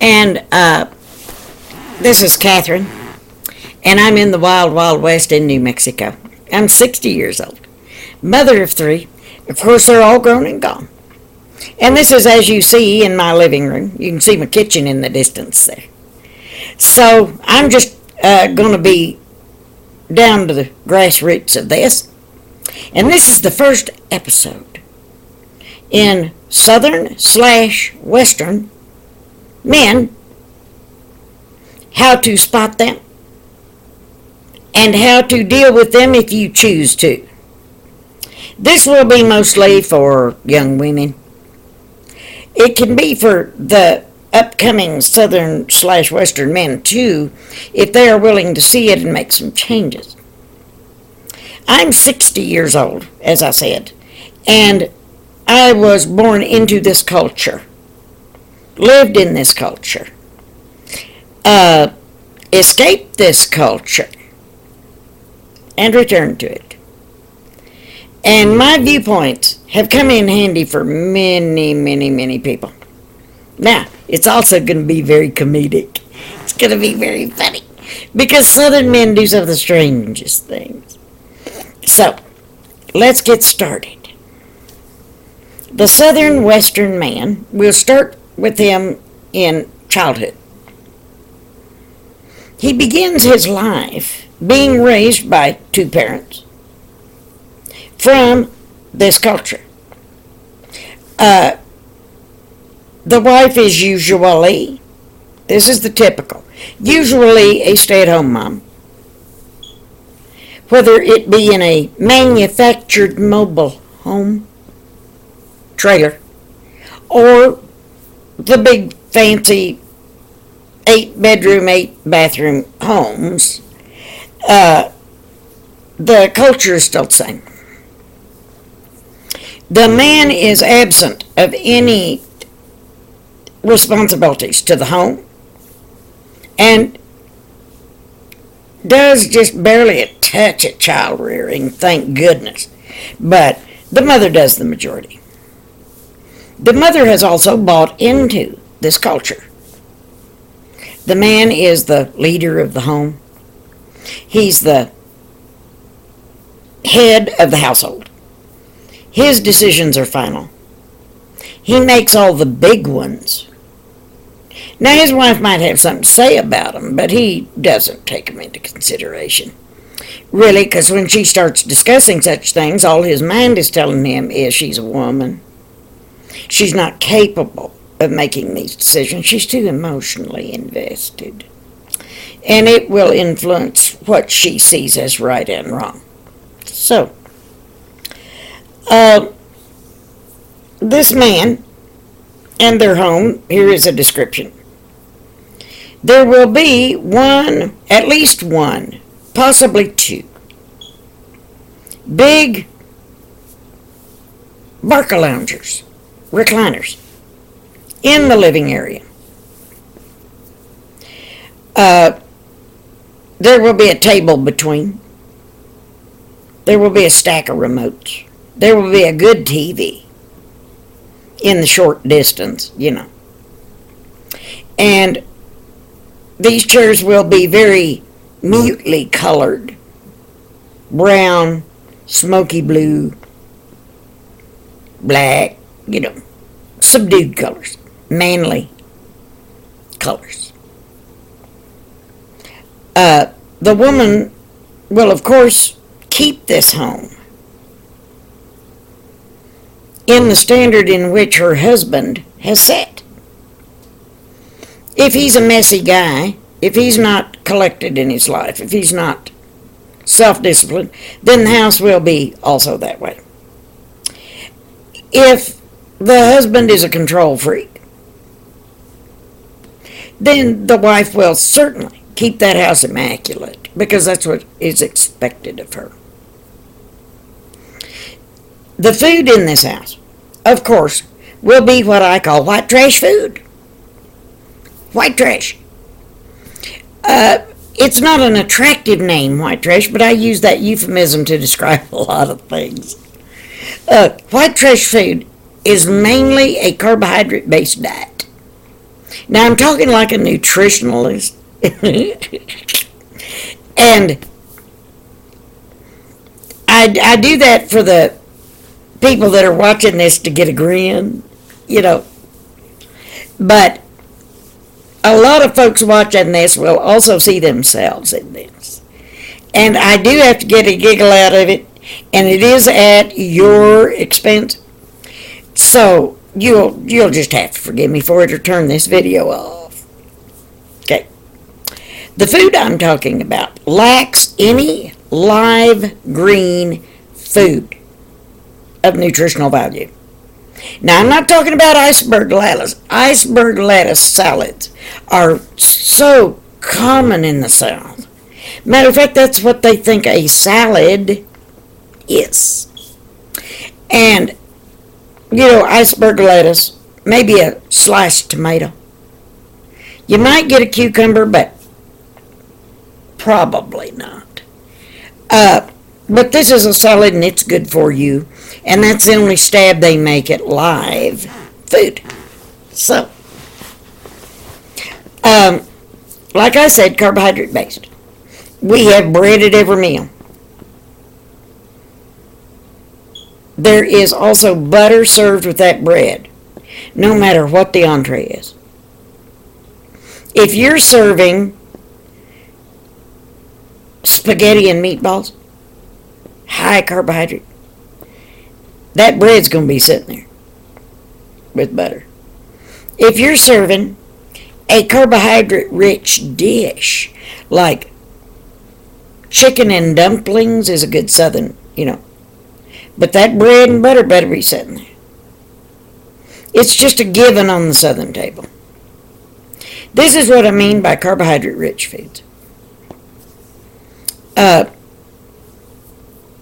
And this is Catherine, and I'm in the wild, wild west in New Mexico. I'm 60 years old, mother of three. Of course, they're all grown and gone. And this is as you see in my living room. You can see my kitchen in the distance there. So I'm just going to be down to the grassroots of this. And this is the first episode in Southern/Western men, how to spot them, and how to deal with them if you choose to. This will be mostly for young women. It can be for the upcoming Southern/Western men too, if they are willing to see it and make some changes. I'm 60 years old, as I said, and I was born into this culture, lived in this culture, escaped this culture, and returned to it. And my viewpoints have come in handy for many, many, many people. Now, it's also going to be very comedic. It's going to be very funny, because Southern men do some of the strangest things. So, let's get started. The Southern-Western man, we'll start with him in childhood. He begins his life being raised by two parents from this culture. The wife is usually, this is the typical, usually a stay-at-home mom. Whether it be in a manufactured mobile home, trailer, or the big fancy 8-bedroom, 8-bathroom homes, the culture is still the same. The man is absent of any responsibilities to the home and does just barely a touch at child rearing, thank goodness. But the mother does the majority. The mother has also bought into this culture. The man is the leader of the home. He's the head of the household. His decisions are final. He makes all the big ones. Now, his wife might have something to say about him, but he doesn't take them into consideration. Really, because when she starts discussing such things, all his mind is telling him is she's a woman. She's not capable of making these decisions. She's too emotionally invested. And it will influence what she sees as right and wrong. So, this man and their home, here is a description. There will be one, at least one, possibly two, big barca loungers, recliners, in the living area. There will be a table between. There will be a stack of remotes. There will be a good TV in the short distance, you know. And these chairs will be very mutely colored, brown, smoky blue, black, you know, subdued colors, manly colors. The woman will, of course, keep this home in the standard in which her husband has set. If he's a messy guy, if he's not collected in his life, if he's not self-disciplined, then the house will be also that way. If the husband is a control freak, then the wife will certainly keep that house immaculate, because that's what is expected of her. The food in this house, of course, will be what I call white trash food. White trash. It's not an attractive name, white trash, but I use that euphemism to describe a lot of things. White trash food is mainly a carbohydrate-based diet. Now, I'm talking like a nutritionalist. And I do that for the people that are watching this to get a grin, you know. But a lot of folks watching this will also see themselves in this. And I do have to get a giggle out of it, and it is at your expense. So you'll just have to forgive me for it or turn this video off. Okay. The food I'm talking about lacks any live green food of nutritional value. Now, I'm not talking about iceberg lettuce. Iceberg lettuce salads are so common in the South. Matter of fact, that's what they think a salad is. And, you know, iceberg lettuce, maybe a sliced tomato. You might get a cucumber, but probably not. But this is a salad and it's good for you. And that's the only stab they make at live food. So, like I said, carbohydrate based. We have bread at every meal. There is also butter served with that bread, no matter what the entree is. If you're serving spaghetti and meatballs, high carbohydrate, that bread's going to be sitting there with butter. If you're serving a carbohydrate-rich dish, like chicken and dumplings is a good southern, you know, but that bread and butter better be sitting there. It's just a given on the southern table. This is what I mean by carbohydrate-rich foods.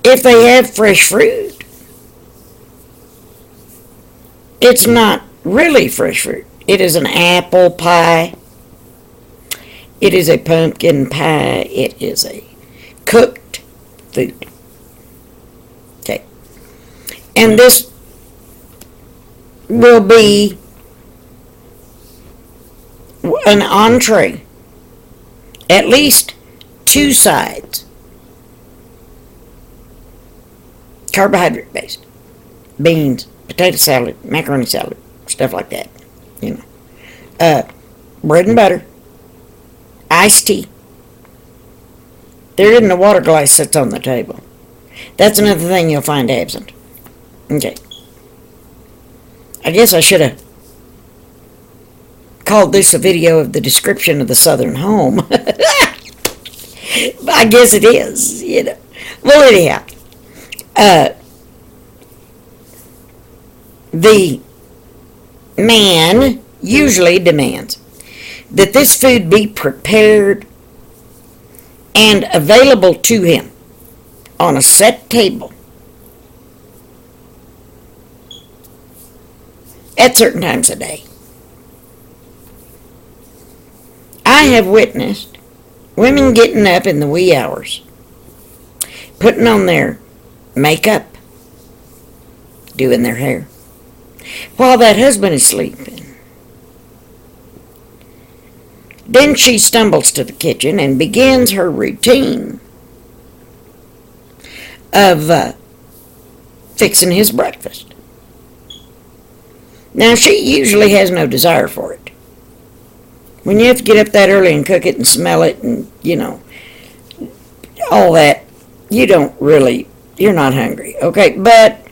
If they have fresh fruit, it's not really fresh fruit. It is an apple pie. It is a pumpkin pie. It is a cooked food. Okay. And this will be an entree. At least 2 sides. Carbohydrate based. Beans, potato salad, macaroni salad, stuff like that. You know. Bread and butter. Iced tea. There isn't a water glass sits on the table. That's another thing you'll find absent. Okay. I guess I should have called this a video of the description of the Southern home. I guess it is, you know. Well, anyhow. The man usually demands that this food be prepared and available to him on a set table at certain times of day. I have witnessed women getting up in the wee hours, putting on their makeup, doing their hair, while that husband is sleeping. Then she stumbles to the kitchen and begins her routine of fixing his breakfast. Now, she usually has no desire for it. When you have to get up that early and cook it and smell it and, you know, all that, you're not hungry, okay? But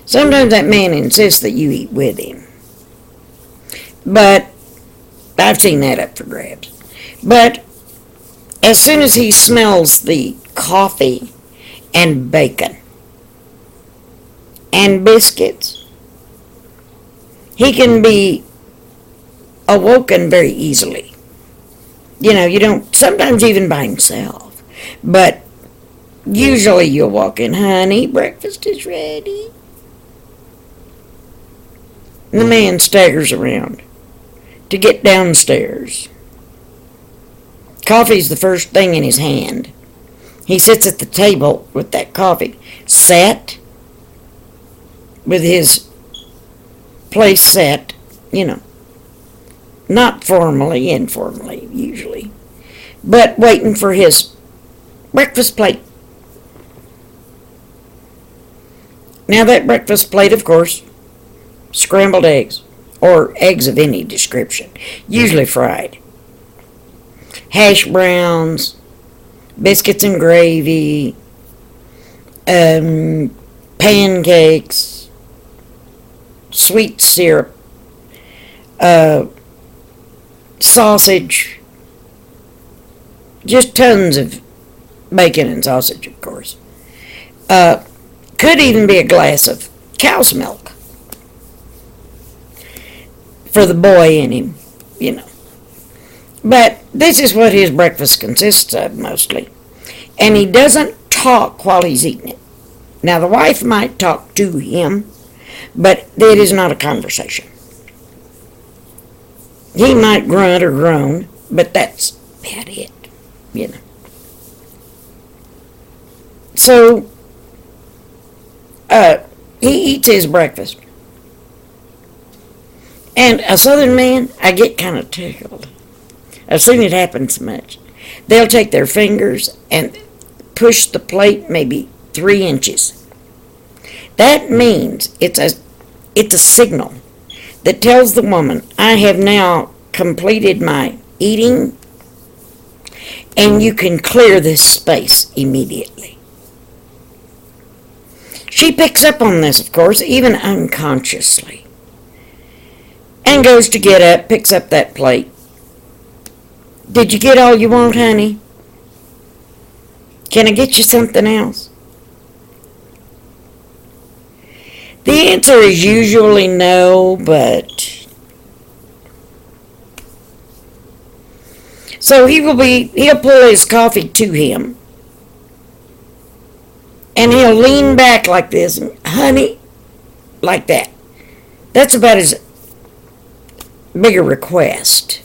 sometimes that man insists that you eat with him. But I've seen that up for grabs. But as soon as he smells the coffee and bacon and biscuits, he can be awoken very easily. You know, you don't, sometimes even by himself. But usually you'll walk in, honey, breakfast is ready. And the man staggers around to get downstairs. Coffee's the first thing in his hand. He sits at the table with that coffee set, with his place set, you know. Not formally, informally, usually. But waiting for his breakfast plate. Now that breakfast plate, of course, scrambled eggs, or eggs of any description, usually fried. Hash browns, biscuits and gravy, pancakes, sweet syrup, sausage, just tons of bacon and sausage, of course. Could even be a glass of cow's milk for the boy in him, you know. But this is what his breakfast consists of mostly. And he doesn't talk while he's eating it. Now, the wife might talk to him, but it is not a conversation. He might grunt or groan, but that's about it, you know. So, he eats his breakfast. And a southern man, I get kind of tickled. I've seen it happen so much. They'll take their fingers and push the plate maybe 3 inches. That means it's a signal that tells the woman, I have now completed my eating, and you can clear this space immediately. She picks up on this, of course, even unconsciously, and goes to get up, picks up that plate. Did you get all you want, honey? Can I get you something else? The answer is usually no, but... So he'll pull his coffee to him, and he'll lean back like this, and, honey, like that. That's about as big a request,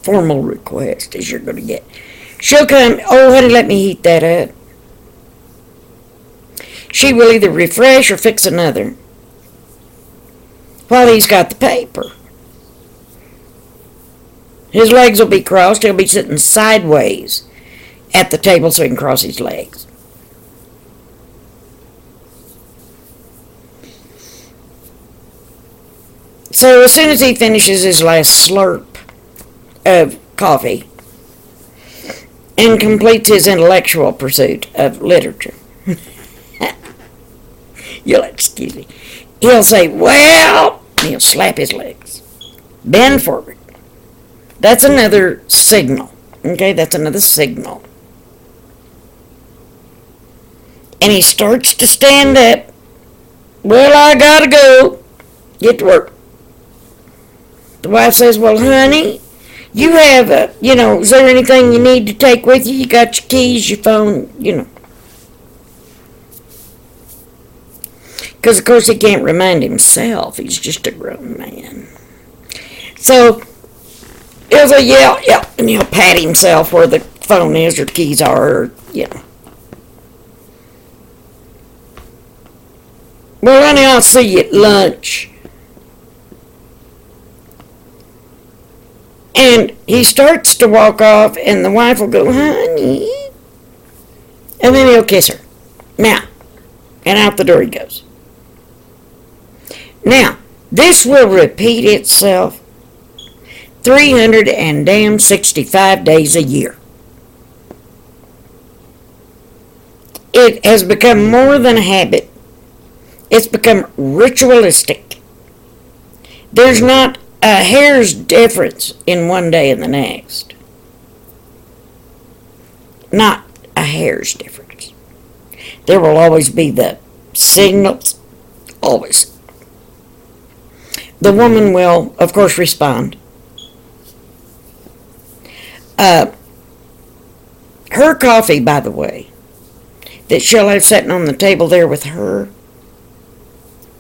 formal request, as you're going to get. She'll come, oh, honey, let me heat that up. She will either refresh or fix another while he's got the paper. His legs will be crossed. He'll be sitting sideways at the table so he can cross his legs. So as soon as he finishes his last slurp of coffee and completes his intellectual pursuit of literature, you'll excuse me, he'll say, well, and he'll slap his legs. Bend forward. That's another signal. Okay, that's another signal. And he starts to stand up. Well, I gotta go. Get to work. The wife says, well, honey, you have is there anything you need to take with you? You got your keys, your phone, Because, of course, he can't remind himself. He's just a grown man. So, he'll say, yeah, and he'll pat himself where the phone is or keys are, Well, honey, I'll see you at lunch. And he starts to walk off, and the wife will go, honey. And then he'll kiss her. Now, and out the door he goes. Now, this will repeat itself 365 days a year. It has become more than a habit. It's become ritualistic. There's not a hair's difference in one day and the next. Not a hair's difference. There will always be the signals. Always. The woman will, of course, respond. Her coffee, by the way, that she'll have sitting on the table there with her,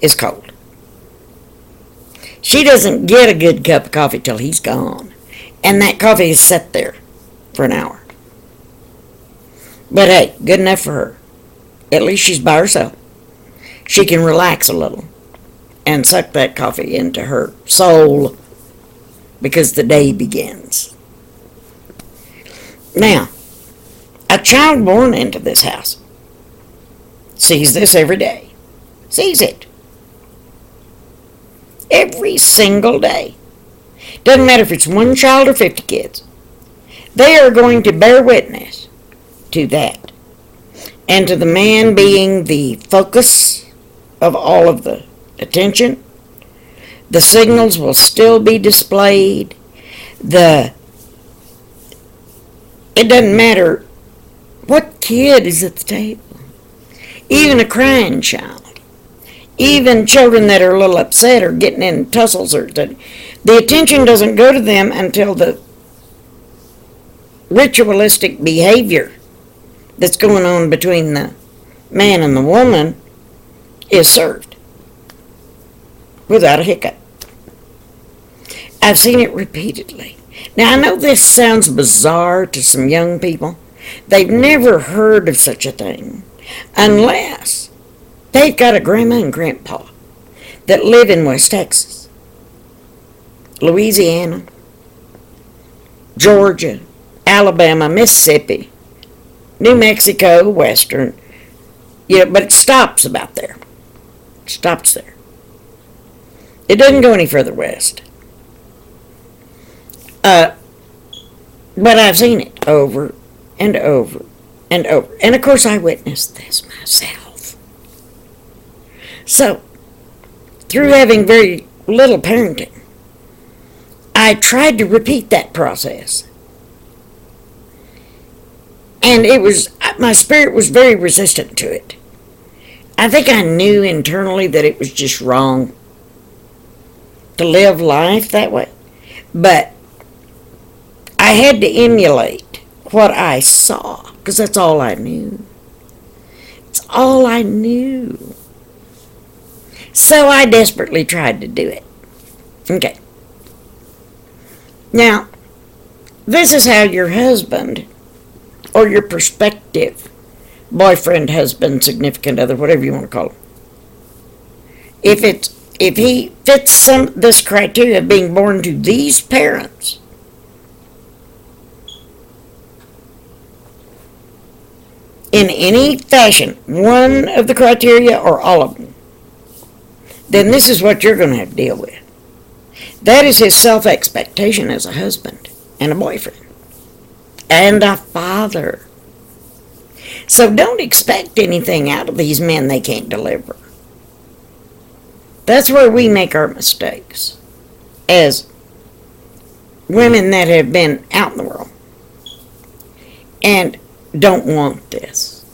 is cold. She doesn't get a good cup of coffee till he's gone. And that coffee is set there for an hour. But hey, good enough for her. At least she's by herself. She can relax a little and suck that coffee into her soul because the day begins. Now, a child born into this house sees this every day. Sees it. Every single day. Doesn't matter if it's one child or 50 kids. They are going to bear witness to that. And to the man being the focus of all of the attention. The signals will still be displayed. It doesn't matter what kid is at the table. Even a crying child. Even children that are a little upset or getting in tussles. The attention doesn't go to them until the ritualistic behavior that's going on between the man and the woman is served. Without a hiccup. I've seen it repeatedly. Now, I know this sounds bizarre to some young people. They've never heard of such a thing unless they've got a grandma and grandpa that live in West Texas, Louisiana, Georgia, Alabama, Mississippi, New Mexico, Western. But it stops about there. It stops there. It doesn't go any further west. But I've seen it over and over and over. And of course I witnessed this myself. So, through having very little parenting, I tried to repeat that process. And my spirit was very resistant to it. I think I knew internally that it was just wrong to live life that way. But I had to emulate what I saw, because that's all I knew. It's all I knew. So I desperately tried to do it. Okay. Now, this is how your husband, or your prospective boyfriend, husband, significant other, whatever you want to call him, if he fits this criteria of being born to these parents, in any fashion, one of the criteria or all of them, then this is what you're going to have to deal with. That is his self-expectation as a husband and a boyfriend and a father. So don't expect anything out of these men they can't deliver. That's where we make our mistakes as women that have been out in the world and don't want this.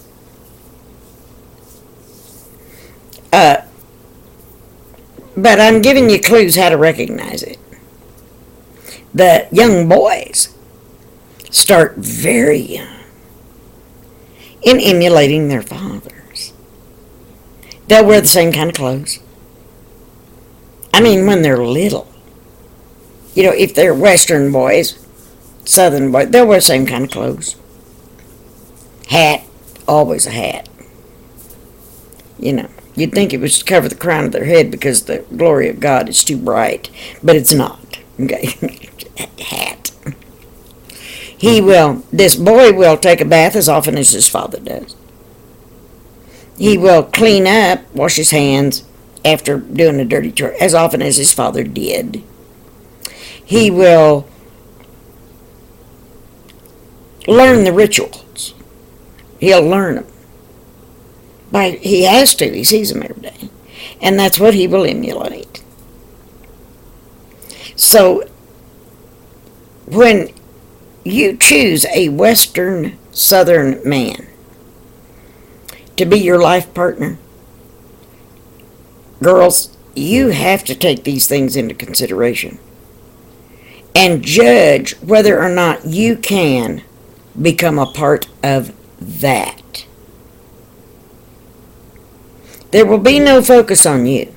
But I'm giving you clues how to recognize it. The young boys start very young in emulating their fathers. They'll wear the same kind of clothes. I mean, when they're little. If they're Western boys, Southern boys, they'll wear the same kind of clothes. Hat, always a hat. You'd think it was to cover the crown of their head because the glory of God is too bright, but it's not. Okay, hat. This boy will take a bath as often as his father does. He will clean up, wash his hands after doing a dirty chore as often as his father did. He will learn the rituals. He'll learn them. He has to. He sees them every day. And that's what he will emulate. So, when you choose a Western Southern man to be your life partner, girls, you have to take these things into consideration and judge whether or not you can become a part of that. There will be no focus on you.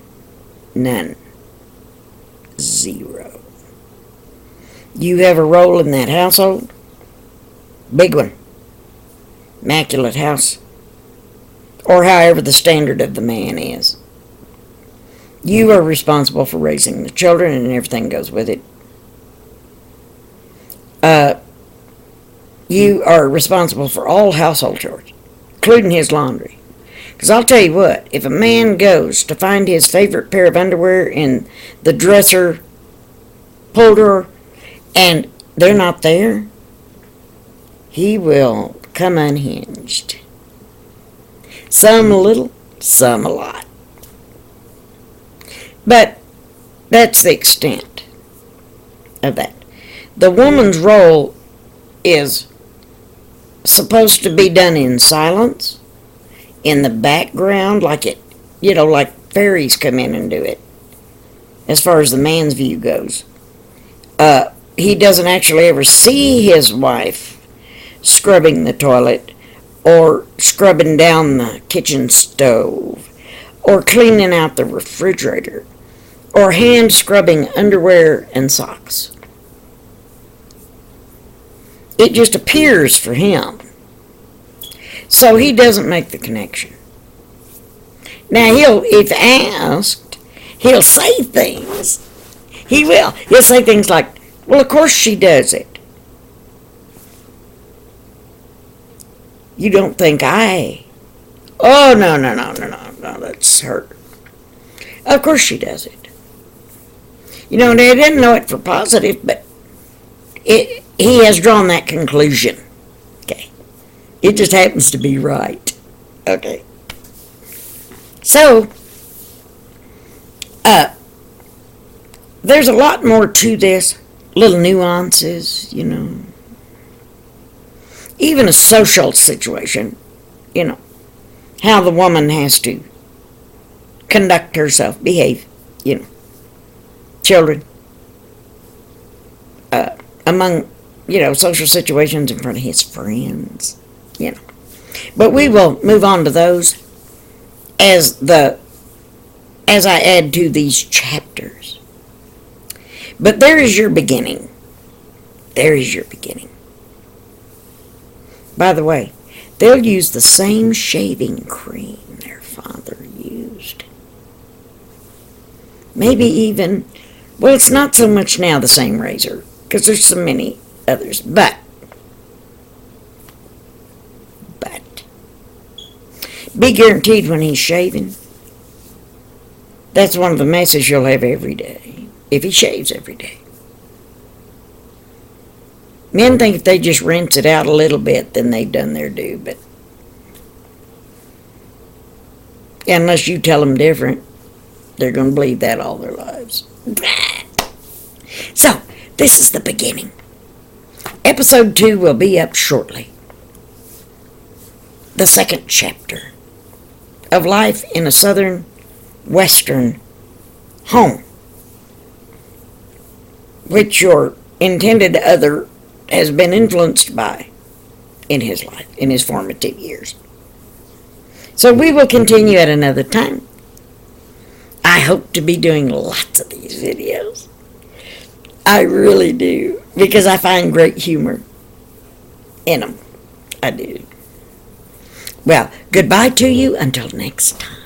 None. Zero. You have a role in that household. Big one. Immaculate house. Or however the standard of the man is. You are responsible for raising the children and everything goes with it. you are responsible for all household chores, including his laundry. Because I'll tell you what, if a man goes to find his favorite pair of underwear in the dresser pull drawer and they're not there, he will come unhinged. Some a little, some a lot. But that's the extent of that. The woman's role is supposed to be done in silence, in the background, like fairies come in and do it, as far as the man's view goes. He doesn't actually ever see his wife scrubbing the toilet, or scrubbing down the kitchen stove, or cleaning out the refrigerator, or hand scrubbing underwear and socks. It just appears for him. So he doesn't make the connection. Now if asked, he'll say things. He will. He'll say things like, well, of course she does it. You don't think Oh, no, that's her. Of course she does it. They didn't know it for positive, but he has drawn that conclusion. Okay. It just happens to be right. Okay. So, there's a lot more to this. Little nuances, Even a social situation, how the woman has to conduct herself, behave, children, among, social situations in front of his friends, But we will move on to those as I add to these chapters. But there is your beginning. There is your beginning. By the way, they'll use the same shaving cream their father used. Maybe even, well, it's not so much now the same razor, because there's so many others, but be guaranteed when he's shaving, that's one of the messes you'll have every day, if he shaves every day. Men think if they just rinse it out a little bit, then they've done their due, but unless you tell them different, they're going to believe that all their lives. So, this is the beginning. Episode 2 will be up shortly. The second chapter of life in a southern western home, which your intended other has been influenced by in his life, in his formative years. So we will continue at another time. I hope to be doing lots of these videos. I really do, because I find great humor in them. I do. Well, goodbye to you until next time.